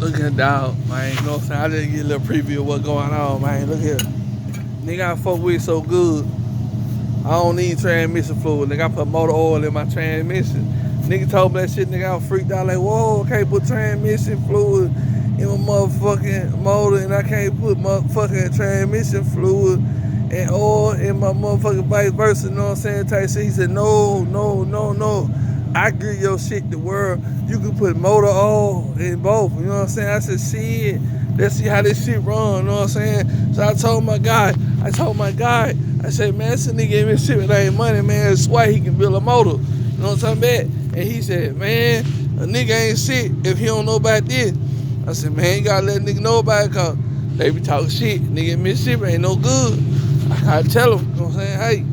Look at dog, man. You know what I'm saying? I just get a little preview of what's going on, man. Look here. Nigga, I fuck with so good. I don't need transmission fluid. Nigga, I put motor oil in my transmission. Nigga told me that shit, nigga, I was freaked out like, whoa, I can't put transmission fluid in my motherfucking motor and I can't put motherfucking transmission fluid and oil in my motherfucking vice versa, you know what I'm saying? Type shit. He said, no. I give your shit the world. You can put motor oil in both, you know what I'm saying? I said, shit, let's see how this shit run, you know what I'm saying? So I told my guy, I said, man, this nigga gave me shit with ain't money, man. That's why he can build a motor. You know what I'm talking about? And he said, man, a nigga ain't shit if he don't know about this. I said, man, you gotta let nigga know about it, cause they be talking shit. Nigga in Mississippi ain't no good. I gotta tell him, you know what I'm saying? Hey,